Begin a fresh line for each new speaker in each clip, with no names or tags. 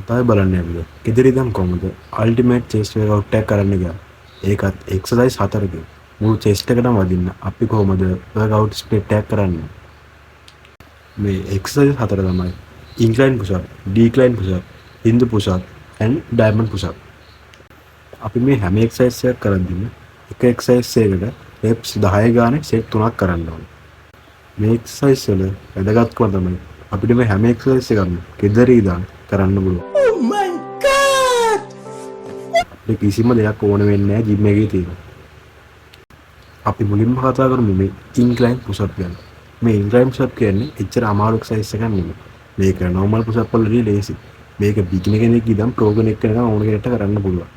තමයි බලන්න යන්නේ. ගෙදර ඉඳන් කොහොමද අල්ටිමේට් චෙස්ට් වර්කවුට් එකක් කරන්න ගියා. ඒකත් එක්සර්සයිස් 4කින්. මුළු චෙස්ට් එකටම වදින්න අපි කොහොමද වර්කවුට් ස්ප්ලිට් එකක් කරන්නේ? මේ එක්සර්සයිස් 4 තමයි incline push up, decline push up, Hindu push up and diamond push up. අපි මේ හැම එක්සර්සයිස් එකක් කරද්දිම එක එක්සර්සයිස් එකකට reps 10 ගානේ සෙට් 3ක් කරන්න ඕනේ. මේ එක්සර්සයිස් වල වැදගත්කම තමයි අපිට මේ හැම එක්සර්සයිස් එකක්ම ගෙදර ඉඳන් කරන්න පුළුවන්. Oh my god! අපිට කිසිම දෙයක් ඕන වෙන්නේ නැහැ ජිම් එකේ තියෙන. අපි මුලින්ම කතා කරමු මේ ඉන්ක්ලයින් පුෂ් අප් ගැන. මේ ඉන්ක්ලයින් පුෂ් අප් කියන්නේ එච්චර අමාරු එක්සර්සයිස් එකක් නෙමෙයි. මේක නෝමල් පුෂ් අප් වලදී ලේසි. මේක බිගිනර් කෙනෙක් ඉඳන් ප්‍රෝ කෙනෙක් වෙනකන් ඕන කෙනෙක්ට කරන්න පුළුවන්.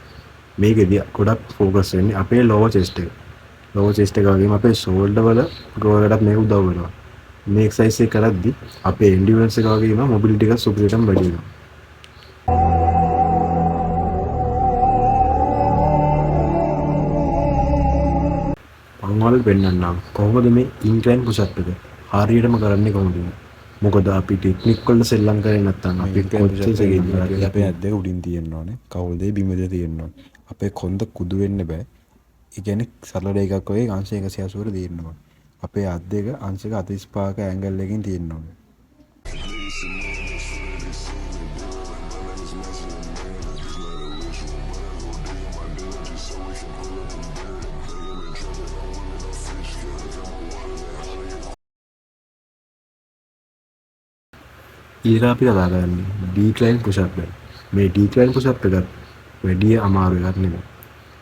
මේකෙදී ගොඩක් ફોකස් වෙන්නේ අපේ ලෝවර් චෙස්ට් එක. ලෝවර් චෙස්ට් එක වගේම අපේ ෂෝල්ඩර් වල ග්‍රෝ එකටත් මේක උදව් වෙනවා. මේ එක්සර්සයිස් එක කරද්දී අපේ එන්ඩියුරන්ස් එක වගේම මොබිලිටි එක සුපිරිටම වැඩි වෙනවා. මම වෙන්නන්නම් කොහොමද මේ ඉන්ක්ලයින් පුෂ් අප් එක හරියටම කරන්නේ කොහොමද? මොකද අපි ටෙක්නික් වල සෙල්ලම් කරේ නැත්නම් අපි කොච්චර සෙගෙන්නේ
අපේ ඇස් දෙක උඩින් තියෙන්න ඕනේ. කකුල් දෙක බිම දෙක තියෙන්න ඕනේ. අපේ කොන්ද කුදු වෙන්න බෑ. ඒ කියන්නේ සරල දෙකක් වගේ අංශ 180 කට තියෙන්න ඕනේ. අපේ අත් දෙක අංශ 45ක ඇන්ගල් එකකින් තියෙන්න ඕනේ.
ඊළඟ අපි කතා කරන්නේ ඩික්ලයින් පුෂ් අප් ගැන. මේ ඩික්ලයින් පුෂ් අප් එකත් වැඩි අමාරු එකක් නෙමෙයි.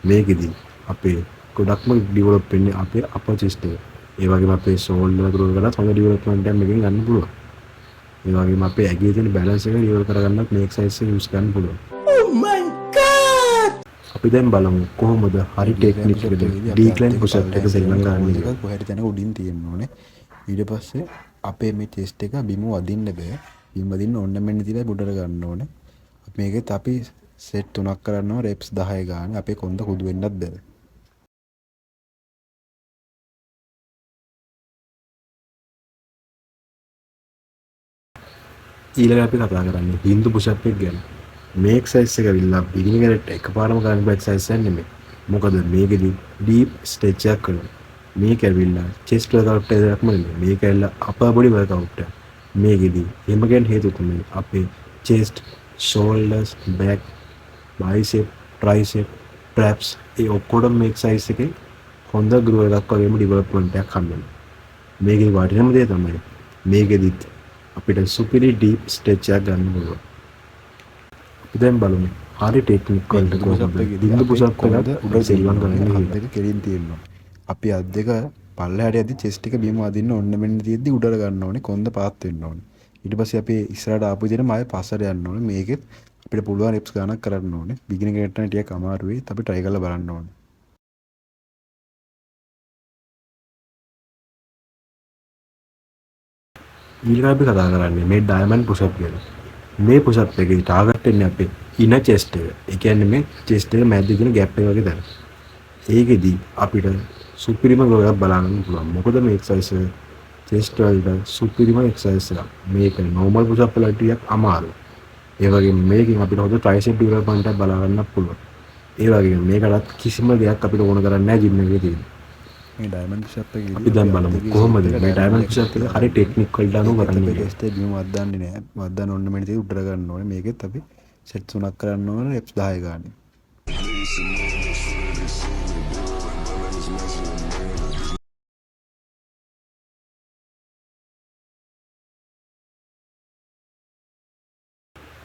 මේකෙදී අපේ ගොඩක්ම ඩෙවලොප් වෙන්නේ අපේ අපර් චෙස්ට් එක. ඒ වගේම අපේ ෂෝල්ඩර් ග්‍රෝ එකලත් හොඳ ඩෙවලොප්මන්ට් එකක් මේකෙන් ගන්න පුළුවන්. ඒ වගේම අපේ ඇඟේ තියෙන බැලන්ස් එක ඩෙවලොප් කරගන්නත් මේ එක්සර්සයිස් එක යූස් කරන්න පුළුවන්. Oh my god! අපි දැන් බලමු කොහොමද හරි ටෙක්නික් එකද ඩික්ලයින් පුෂ් අප් එක සෙල්ලම් කරන්නේ.
ඒක කොහෙද තැන උඩින් තියෙන්න ඕනේ. ඊට පස්සේ අපේ මේ චෙස්ට් එක බිම වදින්න බෑ. බිම වදින්න ඕන්න මෙන්න තියලා බුඩර ගන්න ඕනේ. මේකෙත් අපි සෙට් 3ක් කරනවා reps 10 ගානේ. අපේ කොන්ද කුදු වෙන්නත් බෑ.
ඊළඟ අපි කතා කරන්නේ හින්දු පුෂ් අප් එක ගැන. මේ එක්සර්සයිස් එක විල්ලා බිගිනර් කෙනෙක්ට එකපාරම කරන්න බෑ එක්සර්සයිස් එකක් නෙමෙයි. මොකද මේකෙදි ඩීප් ස්ට්‍රෙච් එකක් කරනවා. මේක ඇවිල්ලා චෙස්ට් වර්කවුට් එකක්ම නෙමෙයි. මේක ඇවිල්ලා අපර් බොඩි වර්කවුට් එකක්. මේකෙදි එහෙම කියන හේතුව තමයි අපේ chest, shoulders, back, bicep, tricep, traps ඒ ඔක්කොටම මේ එක්සර්සයිස් එකේ හොඳ ග්‍රෝ එකක් වගේම ඩෙවලොප්මන්ට් එකක් හම්බෙනවා. මේකේ වටිනම දේ තමයි මේකෙදිත් අපිට සුපිරි ඩීප් ස්ට්‍රෙච් එකක් ගන්න පුළුවන්. අපි දැන් බලමු හරි ටෙක්නික් වලට කොහොමද හින්දු පුෂ් අප් එක උඩ සෙල්ලම් කරන්නේ
අත් දෙක කෙලින් තියෙනවා. අපි අත් දෙක පල්ලෙහාට යද්දි චෙස්ට් එක බිම වදින්න ඕන්න මෙන්න තියෙද්දි උඩට ගන්න ඕනේ. කොන්ද පාත් වෙන්න ඕනේ. ඊට පස්සේ අපි ඉස්සරහට ආපු විදිහට මායේ පස්සට යන්න ඕනේ. මේකෙත් අපිට පුළුවන් reps ගණනක් කරන්න ඕනේ. බිගිනර් කෙනෙක්ට නම් ටිකක් අමාරු වෙයි. අපි try කරලා බලන්න ඕනේ.
ඊළඟ අපි කතා කරන්නේ මේ ඩයමන්ඩ් පුෂ් අප් ගැන. මේ පුෂ් අප් එකේ ටාගට් වෙන්නේ අපේ ඉන චෙස්ට් එක. ඒ කියන්නේ මේ චෙස්ට් එක මැද්දේ තියෙන ગેප් එක වගේ තැන. ඒකෙදි අපිට සුපිරිම ග්‍රෝ එකක් බලන්න පුළුවන්. මොකද මේ එක්සර්සයිස් එක chest වලට සුපිරිම එක්සර්සයිස් එකක්. මේක normal push up වලට ටිකක් අමාරුයි. ඒ වගේම මේකෙන් අපිට හොඳ tricep development එකක් බලා ගන්නත් පුළුවන්. ඒ වගේම මේකටත් කිසිම දෙයක් අපිට ඕන කරන්නේ නැහැ gym එකේ තියෙන.
මේ diamond push up එකේදී
අපි දැන් බලමු කොහොමද මේ diamond push up එක හරි ටෙක්නික් වලට අනුව කරන්නේ.
chest එක බිම වද්දන්නේ නැහැ. වද්දන්න ඕන මෙන්න තියෙ උඩට ගන්න ඕනේ. මේකෙත් අපි set 3ක් කරන්න ඕනේ reps 10 ගානේ.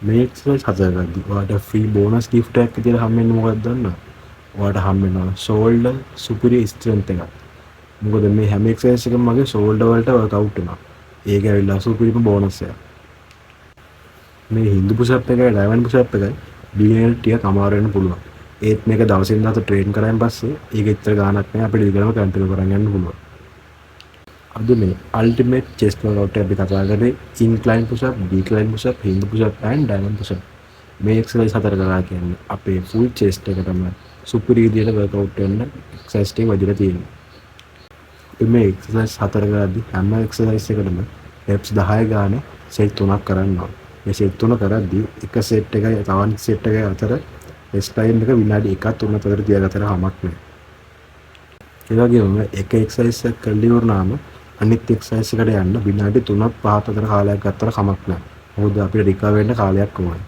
මේ එක්සර්සයිස් හදද්දී ඔයාලට ෆ්‍රී බෝනස් gift එකක් විදියට හම්බෙන්නේ මොකක්ද දන්නවද? ඔයාලට හම්බෙනවා shoulder superior strength එකක්. මොකද මේ හැම එක්සර්සයිස් එකකම මගේ shoulder වලට workout වෙනවා. ඒක ඇවිල්ලා සුපිරිම බෝනස් එකක්. මේ හින්දු push up එකයි diamond push up එකයි beginner ටික අමාරු වෙන්න පුළුවන්. ඒත් මේක දවසින් දවස train කරායින් පස්සේ ඒක ඇත්තට ගාණක් නැහැ අපිට දිගටම continue කරන් යන්න පුළුවන්. අද මේ ultimate chest workout එක අපි කතා කරේ incline push up, decline push up, hindu push up and diamond push up. මේ exercise හතර කරා කියන්නේ අපේ full chest එකටම superior විදියට workout වෙන්න exercise ටික වදිලා තියෙනවා. අපි මේ exercise හතර කරද්දී හැම exercise එකකටම reps 10 ගානේ set 3ක් කරන්න ඕනේ. මේ සෙට් තුන කරද්දී එක සෙට් එකයි තවත් සෙට් එකයි අතර රෙස්ට් ටයිම් එක විනාඩි 1ක් 3ක් අතර තියාගත්තට කමක් නැහැ. ඒ වගේම එක එක්සර්සයිස් එකක් කරලා ඉවරනාම අනිත් එක්සර්සයිස් එකට යන්න විනාඩි 3ක් 5ක් අතර කාලයක් ගත්තට කමක් නැහැ. මොකද අපිට රිකවර් වෙන්න කාලයක් ඕනේ.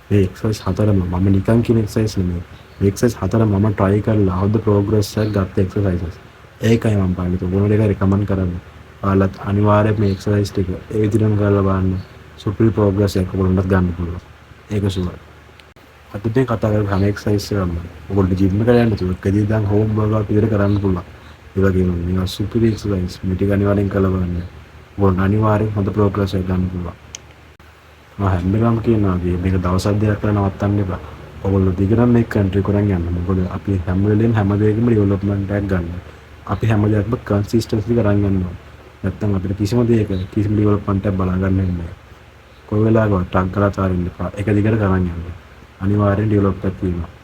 මේ එක්සර්සයිස් හතරම මම නිකන් කියන එක්සර්සයිස් නෙමෙයි. මේ එක්සර්සයිස් හතර මම try කරලා හොඳ progress එකක් ගත්ත එක්සර්සයිසස්. ඒකයි මම පාවිච්චි කරන්නේ. ඕන දෙයක් recommend කරන්නේ. ඔයාලත් අනිවාර්යයෙන් මේ එක්සර්සයිස් ටික ඒ විදිහටම කරලා බලන්න. සුපිරි progress එකක් ඔයගොල්ලන්ට ගන්න පුළුවන්. ඒක sure. අද මේ කතා කරපු හැම එක්සර්සයිස් එකක්ම ඔයගොල්ලෝ ජිම් එකට යන්න තුන එකදී දැන් හෝම් වර්කවුට් විදිහට කරන්න පුළුවන්. ඒ වගේම මේවා සුපිරි එක්සර්සයිස් මේ ටික අනිවාර්යෙන් කරලා බලන්න. ඔයගොල්ලෝ අනිවාර්යෙන් හොඳ progress එකක් ගන්න පුළුවන්. මම හැම වෙලාවම කියනවා මේක දවසක් දෙකක් කරලා නවත්තන්න එපා. ඔයගොල්ලෝ දිගටම මේක කන්ට්‍රි කරන් යන්න. මොකද අපි හැම වෙලෙම හැම දෙයකම ඩෙවලොප්මන්ට් එකක් ගන්න. අපි හැම දෙයක්ම කන්සිස්ටන්සි කරන් යන්න ඕනේ. නැත්නම් අපිට කිසිම දෙයක කිසිම ඩෙවලොප්මන්ට් එකක් බලා ගන්න වෙන්නේ නැහැ. කොයි වෙලාවකවත් ටක් කරලා තාරින්න එපා. එක දිගට කරන් යන්න. අනිවාර්යෙන් ඩෙවලොප් එකක් තියෙනවා.